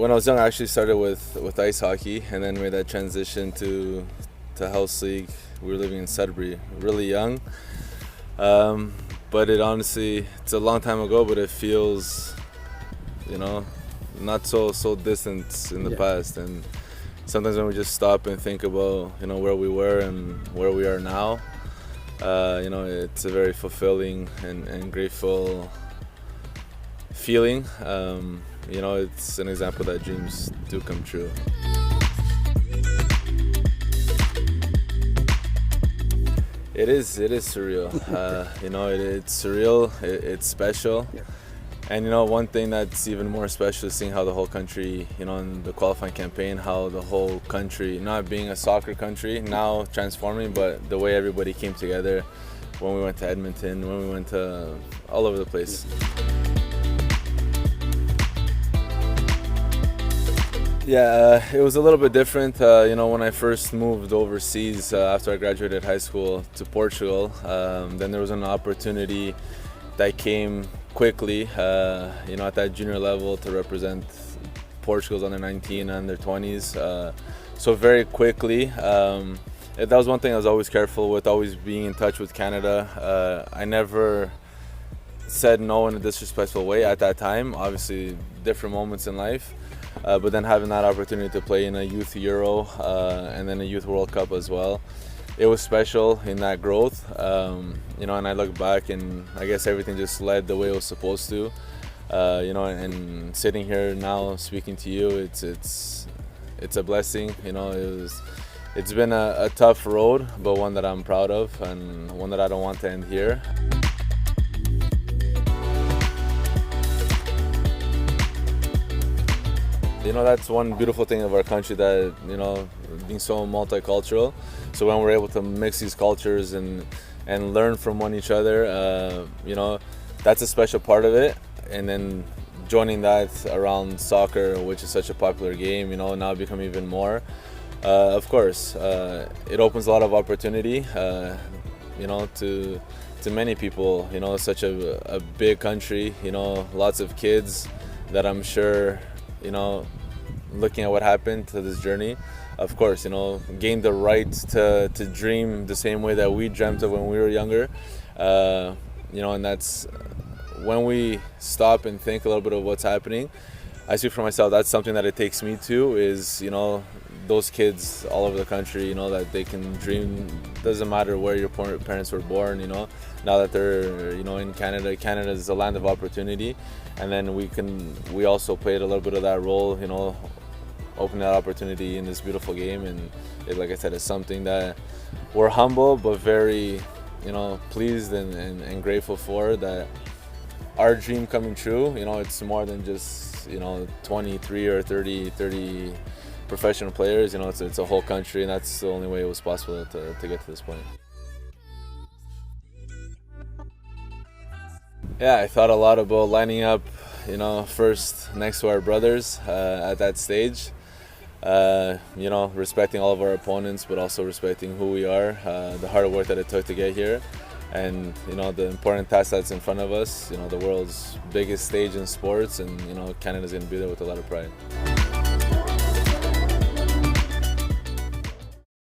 when I was young, I actually started with ice hockey, and then made that transition to house league. We were living in Sudbury, really young. But it honestly, it's a long time ago, but it feels, not so distant in the past. And sometimes when we just stop and think about, where we were and where we are now, it's a very fulfilling and grateful feeling. It's an example that dreams do come true. It is surreal. It's surreal. It's special. And one thing that's even more special is seeing how the whole country, in the qualifying campaign, how the whole country, not being a soccer country, now transforming, but the way everybody came together when we went to Edmonton, when we went to all over the place. Yeah, it was a little bit different. When I first moved overseas after I graduated high school to Portugal, then there was an opportunity that came quickly, at that junior level to represent Portugal's under 19 and under 20s. So very quickly, that was one thing I was always careful with, always being in touch with Canada. I never said no in a disrespectful way at that time. Obviously, different moments in life. But then having that opportunity to play in a Youth Euro and then a Youth World Cup as well, it was special in that growth. And I look back and I guess everything just led the way it was supposed to. And sitting here now speaking to you, it's a blessing. It's been a tough road, but one that I'm proud of and one that I don't want to end here. That's one beautiful thing of our country, that, being so multicultural. So when we're able to mix these cultures and learn from one each other, that's a special part of it. And then joining that around soccer, which is such a popular game, now become even more. Of course, it opens a lot of opportunity, to many people. It's such a big country, lots of kids that I'm sure, looking at what happened to this journey, of course, gain the right to dream the same way that we dreamt of when we were younger. And that's when we stop and think a little bit of what's happening. I speak for myself, that's something that it takes me to, is, those kids all over the country, that they can dream. Doesn't matter where your parents were born, now that they're, in Canada. Canada is a land of opportunity. And then we also played a little bit of that role, opening that opportunity in this beautiful game. And like I said, it's something that we're humble but very, pleased and grateful for, that our dream coming true. It's more than just, 23 or 30 professional players. It's a whole country, and that's the only way it was possible to get to this point. Yeah, I thought a lot about lining up, first next to our brothers at that stage. Respecting all of our opponents, but also respecting who we are, the hard work that it took to get here, and the important task that's in front of us. The world's biggest stage in sports, and Canada's going to be there with a lot of pride.